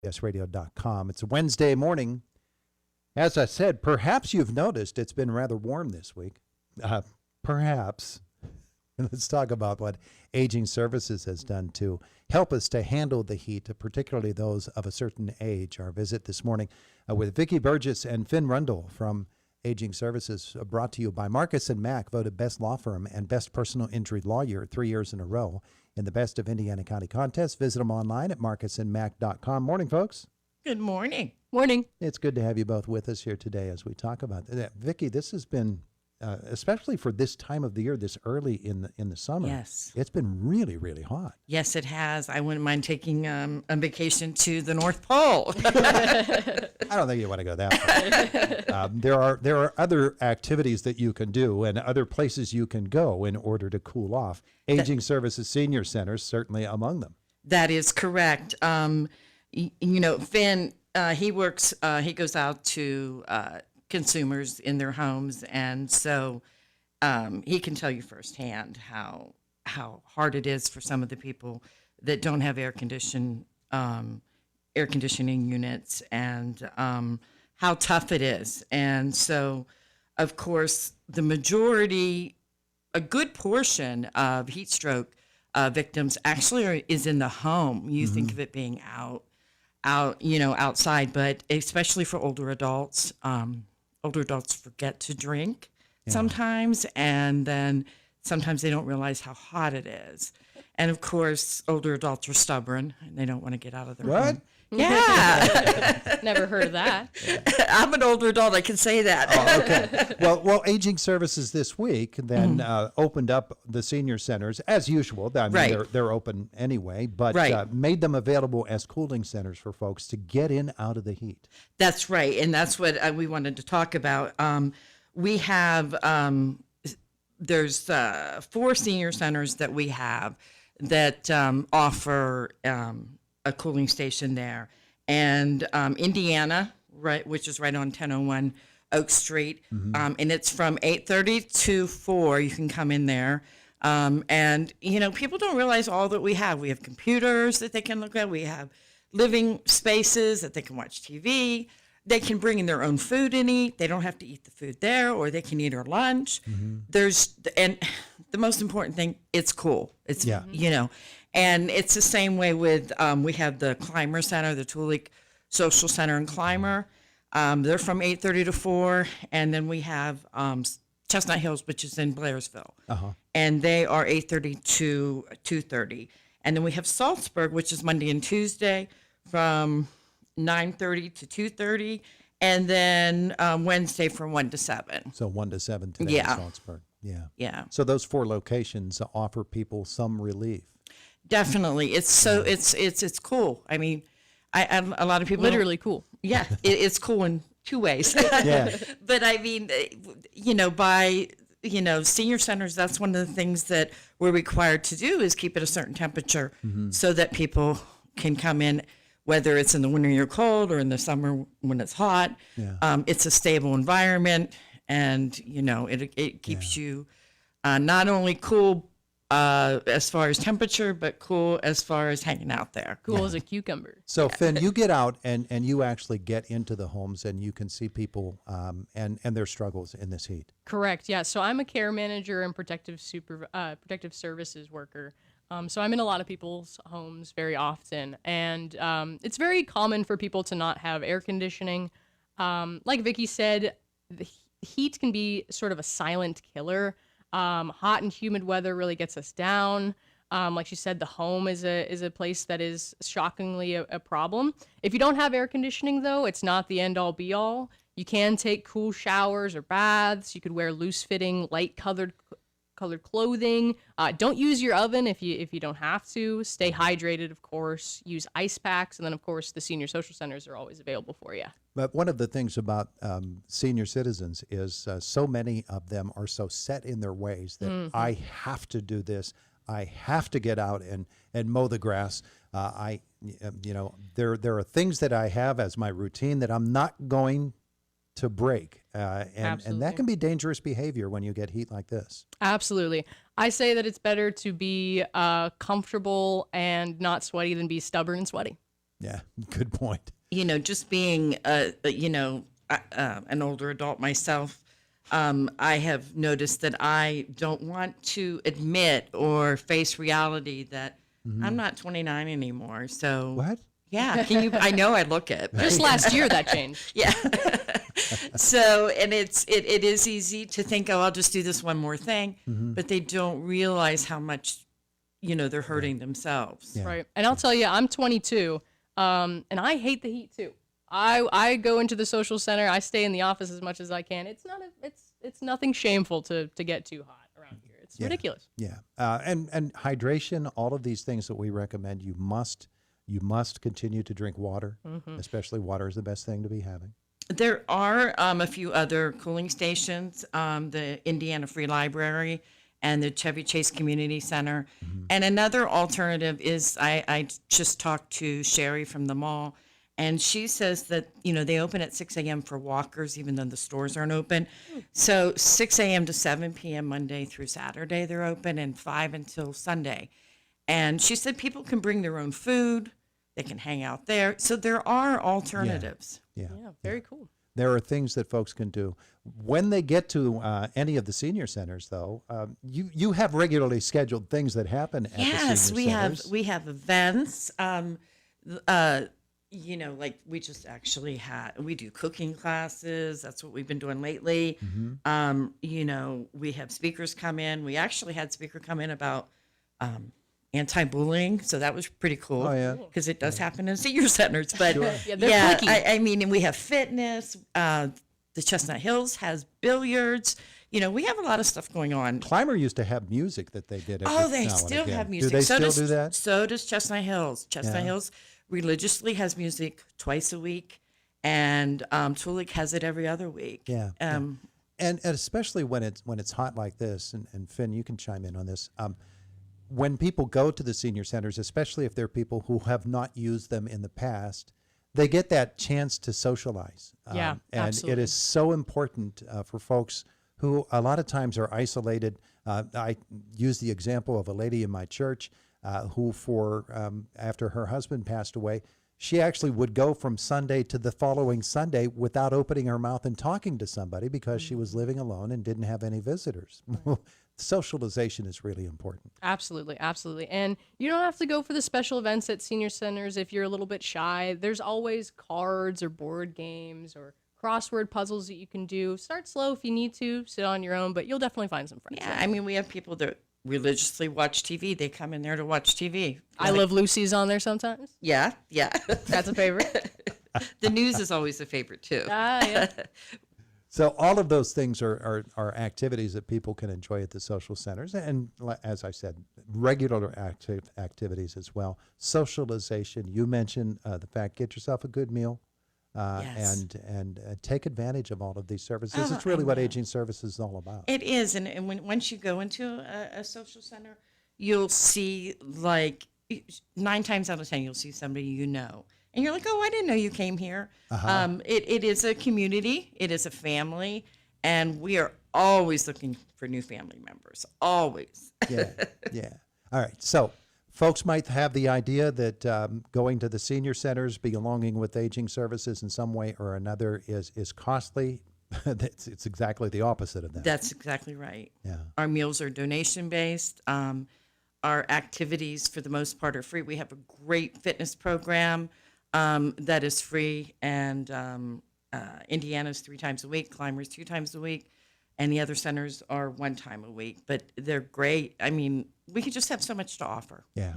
radio.com. It's a Wednesday morning. As I said, perhaps you've noticed it's been rather warm this week. Perhaps. Let's talk about what Aging Services has done to help us to handle the heat, particularly those of a certain age. Our visit this morning with Vicki Burgess and Phynn Rundle from Aging Services, brought to you by Marcus & Mack, voted best law firm and best personal injury lawyer 3 years in a row in the Best of Indiana County contest. Visit them online at marcusandmack.com. Morning, folks. Good morning. Morning. It's good to have you both with us here today as we talk about that. Vicki, this has been, especially for this time of the year, this early in the summer. Yes. It's been really, really hot. Yes, it has. I wouldn't mind taking a vacation to the North Pole. I don't think you want to go that far. There are other activities that you can do and other places you can go in order to cool off. Aging Services Senior Centers certainly among them. That is correct. Phynn, he goes out to consumers in their homes, and so he can tell you firsthand how hard it is for some of the people that don't have air conditioning units, and how tough it is. And so, of course, a good portion of heat stroke victims actually is in the home. You think of it being outside, but especially for older adults forget to drink sometimes, and then sometimes they don't realize how hot it is. And of course, older adults are stubborn and they don't want to get out of their home. Yeah. Never heard of that. I'm an older adult. I can say that. Oh, okay. Well, Aging Services this week then opened up the senior centers as usual. I mean, Right. they're open anyway, but Right. Made them available as cooling centers for folks to get in out of the heat. That's right. And that's what we wanted to talk about. We have, there's 4 senior centers that we have that offer a cooling station there. And Indiana, right, which is right on 1001 Oak Street. And it's from 8:30 to 4. You can come in there. And, people don't realize all that we have. We have computers that they can look at. We have living spaces that they can watch TV. They can bring in their own food and eat. They don't have to eat the food there, or they can eat our lunch. And the most important thing, it's cool. It's, and it's the same way with, we have the Clymer Center, the Tulik Social Center and Clymer. They're from 8:30 to 4. And then we have Chestnut Hills, which is in Blairsville. And they are 8:30 to 2:30. And then we have Salzburg, which is Monday and Tuesday from 9:30 to 2:30. And then Wednesday from 1 to 7. So 1 to 7 today in Salzburg. Yeah. So those 4 locations offer people some relief. Definitely. It's it's cool. I mean, a lot of people Literally cool. Yeah, it's cool in 2 ways. Yeah. But I mean, by senior centers, that's one of the things that we're required to do is keep it a certain temperature so that people can come in, whether it's in the winter you're cold or in the summer when it's hot. It's a stable environment, and it keeps you not only cool as far as temperature, but cool as far as hanging out there. Cool as a cucumber. So, Phynn, you get out and you actually get into the homes and you can see people and their struggles in this heat. Correct. Yeah. So I'm a care manager and protective services worker. So I'm in a lot of people's homes very often, and it's very common for people to not have air conditioning. Like Vicki said, the heat can be sort of a silent killer. Hot and humid weather really gets us down. Like she said, the home is a place that is shockingly a problem. If you don't have air conditioning, though, it's not the end all be all. You can take cool showers or baths. You could wear loose fitting, light colored clothing. Don't use your oven if you don't have to. Stay hydrated, of course. Use ice packs, and then of course the senior social centers are always available for you. But one of the things about senior citizens is so many of them are so set in their ways that I have to do this. I have to get out and mow the grass. There are things that I have as my routine that I'm not going to break. And that can be dangerous behavior when you get heat like this. Absolutely. I say that it's better to be comfortable and not sweaty than be stubborn and sweaty. Yeah. Good point. Just being, an older adult myself, I have noticed that I don't want to admit or face reality that I'm not 29 anymore. So What? yeah, I know I look it, but Just last year that changed. yeah. So, and it is easy to think, oh, I'll just do this one more thing, but they don't realize how much, they're hurting themselves. Yeah. Right. And I'll tell you, I'm 22, and I hate the heat too. I go into the social center. I stay in the office as much as I can. It's nothing shameful to get too hot around here. It's ridiculous. Yeah. And hydration, all of these things that we recommend, you must continue to drink water, especially water is the best thing to be having. There are a few other cooling stations, the Indiana Free Library and the Chevy Chase Community Center. And another alternative is I just talked to Sherry from the mall, and she says that, they open at 6 a.m. for walkers, even though the stores aren't open. So 6 a.m. to 7 p.m. Monday through Saturday, they're open, and 5 until Sunday. And she said people can bring their own food. They can hang out there. So there are alternatives. Yeah. Yeah, very cool. There are things that folks can do. When they get to any of the senior centers, though, you have regularly scheduled things that happen at the Yes, senior centers. we have events. Like we just actually we do cooking classes. That's what we've been doing lately. We have speakers come in. We actually had speaker come in about anti-bullying, so that was pretty cool. Oh, yeah. Because it does happen in senior centers. But Yeah, they're cliquey. I mean, and we have fitness. The Chestnut Hills has billiards. We have a lot of stuff going on. Climber used to have music that they did. Oh, they now and still again. have music. Do they so still does, do that? So does Chestnut Hills. Chestnut Yeah. Hills religiously has music twice a week, and Tulik has it every other week. Yeah. And especially when it's hot like this, and Phynn, you can chime in on this. When people go to the senior centers, especially if they're people who have not used them in the past, they get that chance to socialize. Yeah, and absolutely. it is so important for folks who a lot of times are isolated. I use the example of a lady in my church who, after her husband passed away, she actually would go from Sunday to the following Sunday without opening her mouth and talking to somebody because she was living alone and didn't have any visitors. Socialization is really important. Absolutely, absolutely. And you don't have to go for the special events at senior centers if you're a little bit shy. There's always cards or board games or crossword puzzles that you can do. Start slow if you need to, sit on your own, but you'll definitely find some friends. Yeah, I mean, we have people that religiously watch TV. They come in there to watch TV. I Love Lucy's on there sometimes. Yeah. That's a favorite. The news is always a favorite too. Yeah. So all of those things are activities that people can enjoy at the social centers. And as I said, regular activities as well. Socialization. You mentioned the fact, get yourself a good meal. Yes. And take advantage of all of these services. It's really what aging services is all about. It is, and once you go into a social center, you'll see, like, 9 times out of 10 you'll see somebody and you're like, oh, I didn't know you came here. It is a community, it is a family, and we are always looking for new family members, always. Yeah. All right. So folks might have the idea that going to the senior centers, belonging with aging services in some way or another is costly. It's exactly the opposite of that. That's exactly right. Yeah. Our meals are donation based. Our activities, for the most part, are free. We have a great fitness program that is free, and Indiana's 3 times a week, Climbers 2 times a week, and the other centers are 1 time a week. But they're great. I mean, we could just have so much to offer. Yeah.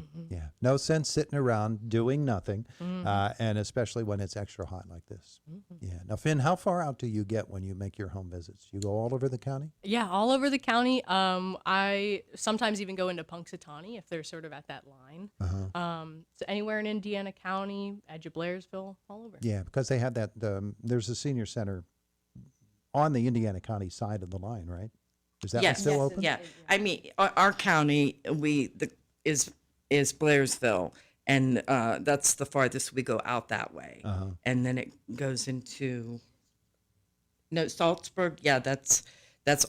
No sense sitting around doing nothing, and especially when it's extra hot like this. Yeah. Now, Phynn, how far out do you get when you make your home visits? You go all over the county? Yeah, all over the county. I sometimes even go into Punxsutawney if they're sort of at that line. So anywhere in Indiana County, edge of Blairsville, all over. Yeah, because they have that. There's a senior center on the Indiana County side of the line, right? Is that one still open? Yeah. I mean, our county is Blairsville, and that's the farthest we go out that way. And then it goes into Salzburg. Yeah, that's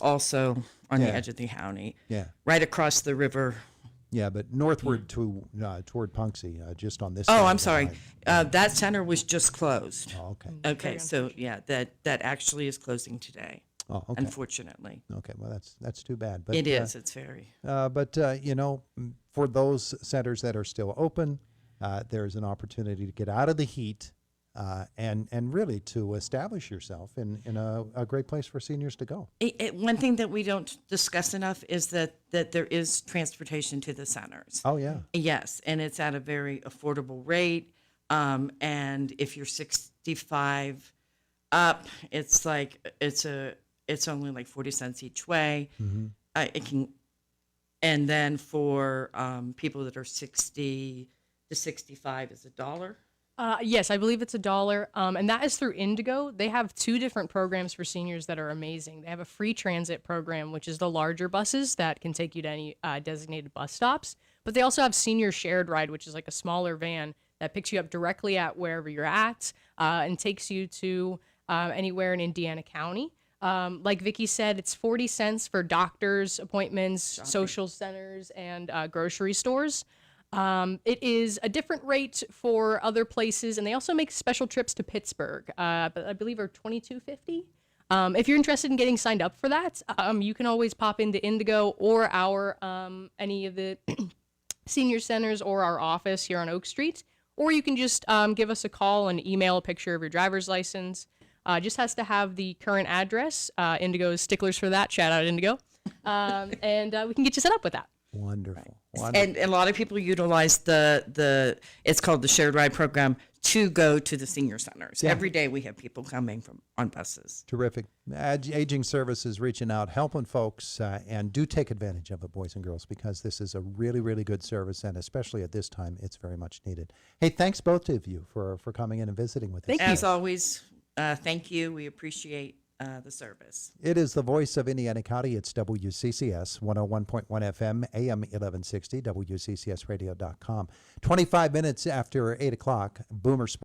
also on the edge of the county. Yeah. Right across the river Yeah, but northward to toward Punxsy, just on this. Oh, side I'm of the sorry. line. That center was just closed. Oh, okay. Okay, so yeah, that actually is closing today, Oh, okay. unfortunately. Okay. Well, that's too bad. But It is. It's very. But for those centers that are still open, there's an opportunity to get out of the heat and really to establish yourself in a great place for seniors to go. One thing that we don't discuss enough is that there is transportation to the centers. Oh yeah. Yes, and it's at a very affordable rate. And if you're 65 up, it's only like 40 cents each way. It can, and then for people that are 60 to 65 is $1. Yes, I believe it's $1, and that is through Indigo. They have 2 different programs for seniors that are amazing. They have a free transit program, which is the larger buses that can take you to any designated bus stops. But they also have Senior Shared Ride, which is like a smaller van that picks you up directly at wherever you're at and takes you to anywhere in Indiana County. Like Vicki said, it's 40 cents for doctors' appointments, social centers, and grocery stores. It is a different rate for other places, and they also make special trips to Pittsburgh, but I believe are $22.50. If you're interested in getting signed up for that, you can always pop into Indigo or our any of the senior centers or our office here on Oak Street, or you can just give us a call and email a picture of your driver's license. Just has to have the current address. Indigo is sticklers for that. Shout out Indigo, and we can get you set up with that. Wonderful. And a lot of people utilize it's called the Shared Ride program to go to the senior centers. Yeah. Every day we have people coming on buses. Terrific. Aging Services reaching out, helping folks, and do take advantage of it, boys and girls, because this is a really, really good service, and especially at this time, it's very much needed. Hey, thanks both of you for coming in and visiting with us. As always, thank you. We appreciate the service. It is the voice of Indiana County. It's WCCS 101.1 FM, AM 1160, WCCSradio.com. 25 minutes after 8 o'clock, Boomer Sports.